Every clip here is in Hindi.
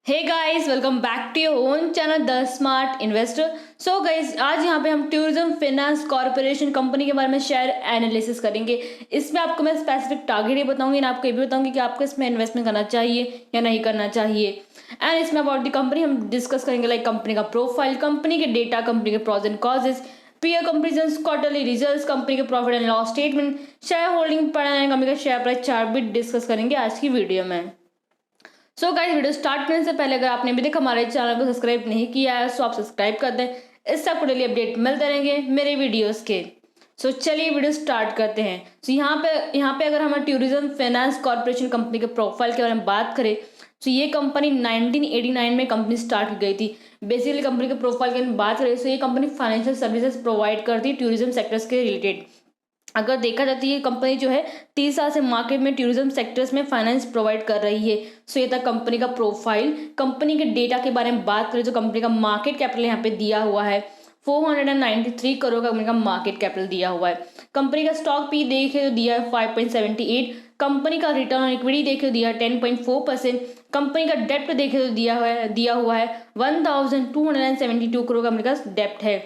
Hey guys, welcome back to your own channel the smart investor. So guys, आज यहाँ पे हम टूरिज्म फाइनेंस कॉर्पोरेशन कंपनी के बारे में शेयर एनालिसिस करेंगे। इसमें आपको मैं स्पेसिफिक टारगेट ही बताऊंगी ना, आपको ये भी बताऊंगी कि आपको इसमें इन्वेस्टमेंट करना चाहिए या नहीं करना चाहिए। एंड इसमें अबाउट द कंपनी हम डिस्कस करेंगे, लाइक कंपनी का प्रोफाइल, कंपनी के डेटा, कंपनी के pros and cons, peer comparison, quarterly results, company के profit and loss statement, share holding pattern, company का शेयर प्राइस चार्ट भी डिस्कस करेंगे आज की वीडियो में। सो गाइस, वीडियो स्टार्ट करने से पहले अगर आपने अभी तक हमारे चैनल को सब्सक्राइब नहीं किया है तो आप सब्सक्राइब कर दें। इससे आपको डेली अपडेट मिलते रहेंगे मेरे वीडियोस के। सो चलिए वीडियो स्टार्ट करते हैं। सो यहाँ पे अगर हम टूरिज्म फाइनेंस कॉर्पोरेशन कंपनी के प्रोफाइल के बारे में बात करें तो ये कंपनी 1989 में कंपनी स्टार्ट की गई थी। बेसिकली कंपनी के प्रोफाइल की बात करें तो ये कंपनी फाइनेंशियल सर्विसेज प्रोवाइड करती है टूरिज्म सेक्टर्स के रिलेटेड। अगर देखा जाती है, कंपनी जो है 30 साल से मार्केट में टूरिज्म सेक्टर्स में फाइनेंस प्रोवाइड कर रही है। सो ये था कंपनी का प्रोफाइल। कंपनी के डेटा के बारे में बात करें तो कंपनी का मार्केट कैपिटल यहाँ पे दिया हुआ है 493 करोड़ का कंपनी का मार्केट कैपिटल दिया हुआ है। कंपनी का स्टॉक पी देखे तो दिया है 5.78। कंपनी का रिटर्न ऑन इक्विटी देखे तो दिया है 10.4%। कंपनी का डेप्ट देखे तो दिया हुआ है 1272 करोड़ का कंपनी का डेप्ट है।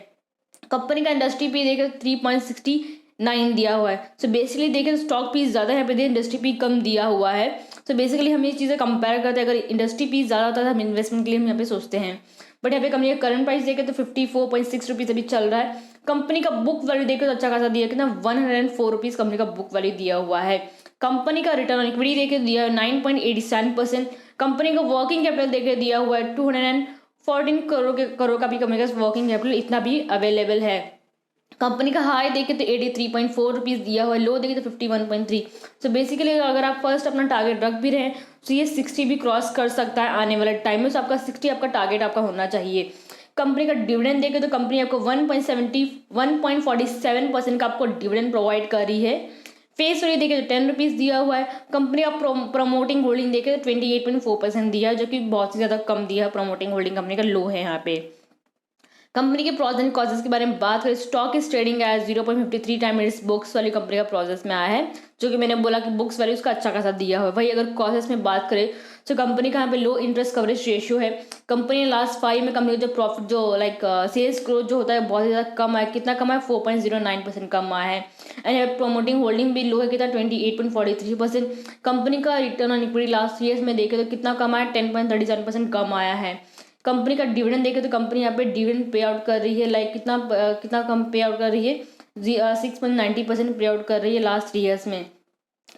कंपनी का इंडस्ट्री पी देखे तो 3.69 दिया हुआ है। सो बेसिकली देखें तो स्टॉक पीस ज़्यादा यहाँ पे दिया, इंडस्ट्री पी कम दिया हुआ है। सो बेसिकली हम ये चीज़ें कंपेयर करते हैं, अगर इंडस्ट्री पीस ज़्यादा होता है तो हम इन्वेस्टमेंट के लिए हम यहाँ पे सोचते हैं। बट यहाँ पे कंपनी का करंट प्राइस देखें तो 54.6 रुपीज़ अभी चल रहा है। कंपनी का बुक वैल्यू देखें तो अच्छा खासा दिया, कितना 104 रुपीज़ कंपनी का बुक वैल्यू दिया हुआ है। कंपनी का रिटर्न ऑन इक्विटी देखे दिया है 9.87%। कंपनी का वर्किंग कैपिटल देखे दिया हुआ है 214 करोड़ का भी कंपनी का वर्किंग कैपिटल इतना भी अवेलेबल है। कंपनी का हाई देखे तो 83.4 रुपीज़ दिया हुआ है, लो देखे तो 51.3। सो बेसिकली अगर आप फर्स्ट अपना टारगेट रख भी रहे हैं तो ये 60 भी क्रॉस कर सकता है आने वाले टाइम में। तो आपका 60 आपका टारगेट आपका होना चाहिए। कंपनी का डिविडेंड देखे तो कंपनी आपको 1.47% का आपको डिविडेंड प्रोवाइड कर रही है। फेस वैल्यू देखे तो 10 रुपीज़ दिया हुआ है। कंपनी का प्रमोटिंग होल्डिंग देखे तो 28.4% दिया है, जो कि बहुत ही ज़्यादा कम दिया है। प्रमोटिंग होल्डिंग कंपनी का लो है यहाँ पे। कंपनी के प्रोज एंड कॉजेस के बारे में बात करें, stock is trading as 0.53 time it's books वाली कंपनी का प्रोसेस में आया है, जो कि मैंने बोला कि बुक्स वैल्यू उसका अच्छा खासा दिया हुआ है। भाई अगर कॉजेस में बात करें तो कंपनी का यहाँ पे लो इंटरेस्ट कवरेज रेशियो है। कंपनी ने लास्ट 5 में कंपनी का जो प्रॉफिट जो सेल्स ग्रोथ जो होता है बहुत ही ज़्यादा कम है। कितना कम है? 4.09% कम आया है। एंड प्रोमोटिंग होल्डिंग भी लो है, कितना 28.43%। कंपनी का return on equity last years में देखे तो कितना कम आया? 10.37% कम आया है। कंपनी का डिविडेंड देखे तो कंपनी यहाँ पे डिविडेंड पे आउट कर रही है, कितना कम पे आउट कर रही है? 6.90% पे आउट कर रही है लास्ट 3 ईयर्स में।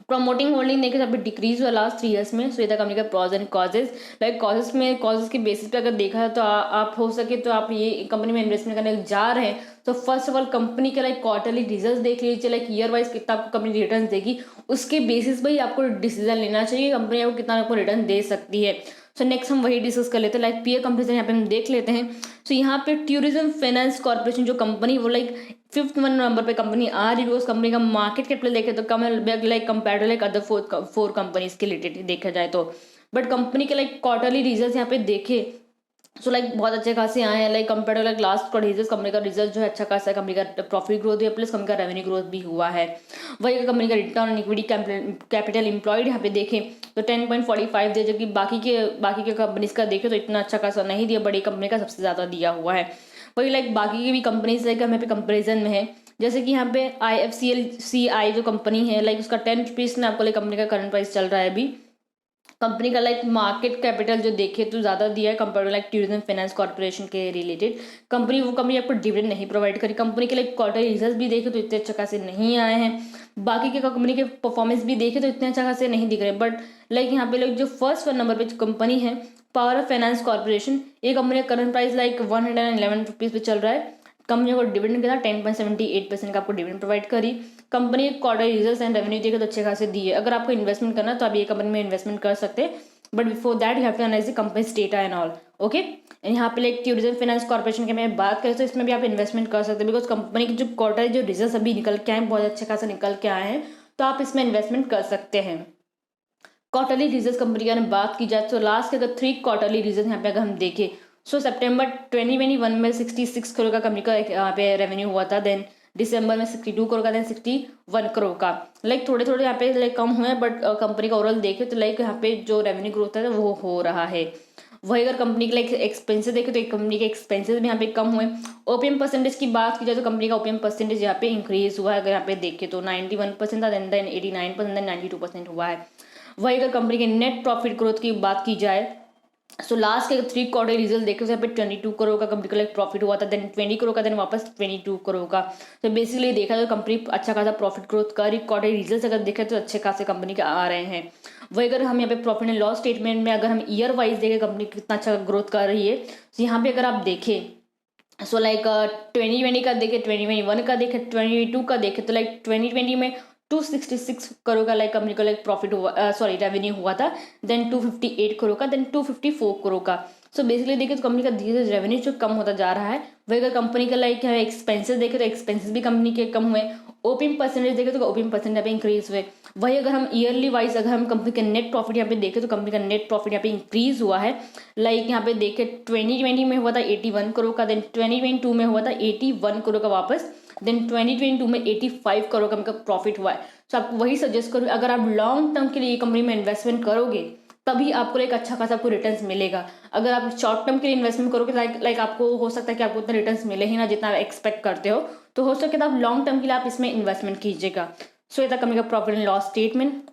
प्रमोटिंग होल्डिंग देखे तो यहाँ पे डिक्रीज हुआ लास्ट 3 ईयर्स में। सो ये था कंपनी का प्रोज एंड कॉजेज। कॉजेज के बेसिस पे अगर देखा है तो आप हो सके तो आप ये कंपनी में इन्वेस्टमेंट करने जा रहे हैं तो फर्स्ट ऑफ ऑल कंपनी के क्वार्टरली रिजल्ट देख लीजिए, ईयर वाइज कितना आपको कंपनी रिटर्न देगी, उसके बेसिस पे ही आपको डिसीजन लेना चाहिए कंपनी आपको कितना आपको रिटर्न दे सकती है। सो नेक्स्ट हम वही डिस्कस कर लेते हैं, पीयर कंपनी यहाँ पे हम देख लेते हैं। सो यहाँ पे टूरिज्म फाइनेंस कॉर्पोरेशन जो कंपनी वो 5th नंबर पे कंपनी आ रही है। उस कंपनी का मार्केट कैपिटल देखे तो कम है कंपेयर टू अदर 4 कंपनीज के रिलेटेड देखा जाए तो। बट कंपनी के क्वार्टरली रिजल्ट यहाँ पे देखे सो बहुत अच्छे खासे आए हैं। Compare to last quarter company का रिजल्ट जो है अच्छा खासा है। कंपनी का प्रॉफिट ग्रोथ है प्लस कंपनी का रेवेन्यू ग्रोथ भी हुआ है। वही कंपनी का return on equity capital employed यहाँ पे देखें तो 10.45 दिया, जो कि बाकी के कंपनीज का देखे तो इतना अच्छा खासा नहीं दिया, बड़ी कंपनी का सबसे ज़्यादा दिया हुआ है। वही बाकी की भी कंपनीज हमें पे कंपेरिजन में है, जैसे कि यहाँ पे IFCL जो कंपनी है उसका 10 रुपीज़ में आपको कंपनी का करंट प्राइस चल रहा है अभी। कंपनी का मार्केट कैपिटल जो देखे तो ज़्यादा दिया है compare to tourism finance corporation के रिलेटेड। कंपनी आपको डिविडेंड नहीं प्रोवाइड करी। कंपनी के क्वार्टर रिजल्ट भी देखे तो इतने अच्छा खासे नहीं आए हैं। बाकी के कंपनी के परफॉर्मेंस भी देखे तो इतने अच्छा खासे नहीं दिख रहे। बट यहाँ पे जो फर्स्ट 1 नंबर पे जो कंपनी है पावर फाइनेंस कॉर्पोरेशन, ये कंपनी का करंट प्राइस 111 रुपीज़ पे चल रहा है। कंपनी को डिविडेंड के साथ 10.78% का आपको डिविडेंड प्रोवाइड करी। कंपनी के क्वार्टर रिजल्ट्स एंड रेवेन्यू देखे तो अच्छे खासे दिए। अगर आपको इन्वेस्टमेंट करना है तो आप ये कंपनी में इन्वेस्टमेंट कर सकते हैं, but before that you have to analyse the company's data and all. Okay, यहाँ पे टूरिज्म फाइनेंस कॉर्पोरेशन की मैं बात करें तो इसमें भी आप इन्वेस्टमेंट कर सकते हैं, बिकॉज कंपनी की जो क्वार्टर जो रिजल्ट अभी निकल के आए बहुत अच्छे खासा निकल के आए हैं, तो आप इसमें इन्वेस्टमेंट कर सकते हैं। क्वार्टरली रिजल्ट कंपनी की बात की जाए तो लास्ट के अगर 3 क्वार्टरली रिजल्ट यहाँ पे अगर हम देखें सितंबर 2021 में 66 करोड़ का कंपनी का यहाँ पे रेवेन्यू हुआ था। देन दिसंबर में 62 करोड़ का, देन 61 करोड़ का। थोड़े थोड़े यहाँ पे कम हुए, बट कंपनी का ओवरऑल देखे तो यहाँ पे जो रेवेन्यू ग्रोथ है वो हो रहा है। वही अगर कंपनी के लाइक एक्सपेंसेस देखें तो एक कंपनी के एक्सपेंसेस भी यहाँ पे कम हुए। ओपीएम परसेंटेज की बात की जाए तो कंपनी का ओपीएम परसेंटेज यहाँ पे इंक्रीज हुआ है, अगर यहाँ पे देखें तो 91% था, देन 89%, देन 92% हुआ है। वही अगर कंपनी के नेट प्रॉफिट ग्रोथ की बात की जाए सो लास्ट के 3 क्वार्टर रिजल्ट देखे तो यहाँ पे 22 करोड़ का कंपनी का लाइक प्रॉफिट हुआ था, देन 20 करोड़ का, देन वापस 22 करोड़ का। तो बेसिकली देखा तो कंपनी अच्छा खासा प्रॉफिट ग्रोथ कर रही, क्वार्टर रिजल्ट अगर देखें तो अच्छे खासे कंपनी के आ रहे हैं। वही अगर हम यहाँ पे प्रॉफिट एंड लॉस स्टेटमेंट में अगर हम ईयर वाइज देखें कंपनी कितना अच्छा ग्रोथ कर रही है, तो यहाँ पे अगर आप देखें सो लाइक 2020 का देखें, 2021 का देखें, 2022 का देखें तो लाइक 2020 में 266 करोड़ का लाइक कंपनी का लाइक प्रॉफिट हुआ, सॉरी रेवेन्यू हुआ था, देन 258 करोड़ का, देन 254 करोड़ का। सो बेसिकली देखिए तो कंपनी का धीरे धीरे रेवेन्यू जो कम होता जा रहा है। वही अगर कंपनी का लाइक एक्सपेंसेस देखे तो एक्सपेंसेस भी कंपनी के कम हुए। ओपीएम परसेंटेज देखे तो ओपीएम परसेंटेज यहाँ पे इंक्रीज हुए। वही अगर हम ईयरली वाइज अगर हम कंपनी का नेट प्रॉफिट यहाँ पे देखें तो कंपनी का नेट प्रॉफिट यहाँ पे इंक्रीज हुआ है। लाइक यहाँ पे देखे 2020 में हुआ था 81 करोड़ का, देन 2022 में हुआ था 81 करोड़ का वापस, देन 2022 में 85 करोड़ का प्रॉफिट हुआ है। तो आपको वही सजेस्ट करूँ अगर आप लॉन्ग टर्म के लिए कंपनी में इन्वेस्टमेंट करोगे तभी आपको एक अच्छा खासा आपको रिटर्न्स मिलेगा। अगर आप शॉर्ट टर्म के लिए इन्वेस्टमेंट करोगे लाइक आपको हो सकता है कि आपको उतना रिटर्न्स मिले ही ना जितना आप एक्सपेक्ट करते हो, तो हो सके तो आप लॉन्ग टर्म के लिए आप इसमें इन्वेस्टमेंट कीजिएगा। सो ये था कंपनी का profit and loss statement.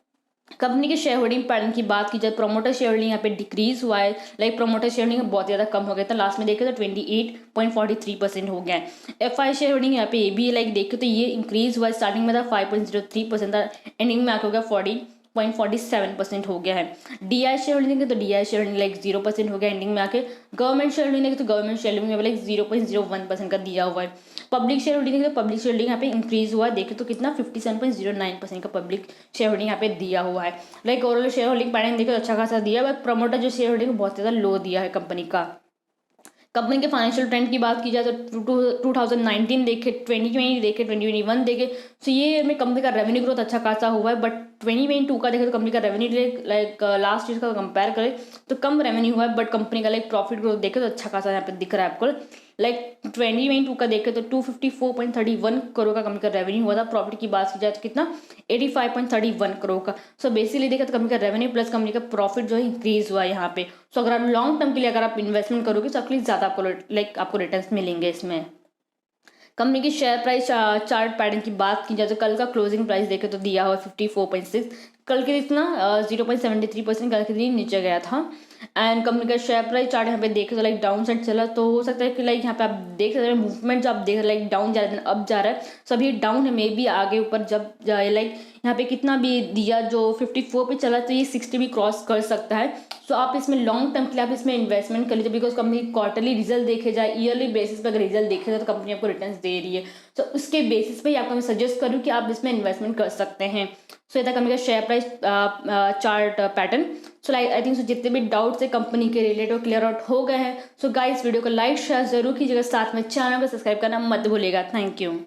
Company के शेयर होल्डिंग पैटर्न की बात की जाए, प्रोमोटर शेयर होल्डिंग यहाँ पे डिक्रीज हुआ है। लाइक प्रोमोटर शेयर होल्डिंग बहुत ज़्यादा कम हो गया था, लास्ट में देखे तो 28.43% हो गया है। एफआई शेयर होल्डिंग यहाँ पे ये भी लाइक देखे तो ये इंक्रीज हुआ है, स्टार्टिंग में था 5.03% था, एंडिंग में आकर हो गया 40.47% हो गया है। डीआई शेयर होल्डिंग देखे तो डीआई शेयर होल्डिंग लाइक 0% हो गया एंडिंग में आके। गवर्नमेंट शेयर होल्डिंग देखे तो गवर्नमेंट शेयर होल्डिंग में लाइक 0.01% का दिया हुआ है। पब्लिक शेयर होल्डिंग देखे तो पब्लिक शेयर होल्डिंग यहाँ पे इंक्रीज हुआ है, देखे तो कितना 57.09% का पब्लिक शेयर होल्डिंग यहाँ पे दिया हुआ है। Like overall share holding pattern देखे तो अच्छा खासा दिया है, बट प्रमोटर जो शेयर होल्डिंग बहुत ज़्यादा लो दिया है कंपनी का। कंपनी के फाइनेंशियल ट्रेंड की बात की जाए तो 2019 देखे, 2020 देखे, 2021 देखे तो ये में कंपनी का रेवेन्यू ग्रोथ अच्छा खासा हुआ है। बट 2022 का देखे तो कंपनी का रेवेन्यू लाइक लास्ट ईयर का कंपेयर करें तो कम रेवेन्यू हुआ है, बट कंपनी का लाइक प्रॉफिट ग्रोथ देखे तो अच्छा खासा यहाँ पे दिख रहा है आपको। लाइक 2022 का देखे तो 254.31 करोड़ का कंपनी का रेवेन्यू हुआ था। प्रॉफिट की बात की जाए तो कितना 85.31 करोड़ का। सो बेसिकली देखा तो कंपनी का रेवेन्यू प्लस कंपनी का प्रॉफिट जो है इंक्रीज हुआ है यहाँ पे। सो अगर आप लॉन्ग टर्म के लिए अगर आप इन्वेस्टमेंट करोगे तो आपके लिए ज़्यादा आपको रिटर्न्स मिलेंगे इसमें। कंपनी की शेयर प्राइस चार्ट पैटर्न की बात की जाए तो कल का क्लोजिंग प्राइस देखे तो दिया हुआ 54.6, कल के इतना 0.73% कल के दिन नीचे गया था। एंड कंपनी का शेयर प्राइस चार्ट यहाँ पे देखे तो लाइक डाउन साइड चला, तो हो सकता है कि लाइक यहाँ पे आप देख सकते हैं मूवमेंट जो आप देख रहे हैं लाइक डाउन जा रहा है अप जा रहा है, सभी डाउन है, मे बी आगे ऊपर जब जाए लाइक यहाँ पे कितना भी दिया जो 54 पे चला तो ये 60 भी क्रॉस कर सकता है। सो आप इसमें लॉन्ग टर्म के लिए आप इसमें इन्वेस्टमेंट कर लीजिए, बिकॉज कंपनी क्वार्टरली रिजल्ट देखे जाए, ईयरली बेसिस पर अगर रिजल्ट देखे जाए तो कंपनी आपको रिटर्न दे रही है। सो उसके बेसिस पे आपको मैं सजेस्ट करूँ कि आप इसमें इन्वेस्टमेंट कर सकते हैं। सो ये था कंपनी का share price chart pattern. So like I think so जितने भी डाउट्स है कंपनी के रिलेटेड क्लियर आउट हो गए हैं। सो गाइस वीडियो को लाइक शेयर जरूर कीजिएगा, साथ में चैनल को सब्सक्राइब करना मत भूलिएगा। Thank you.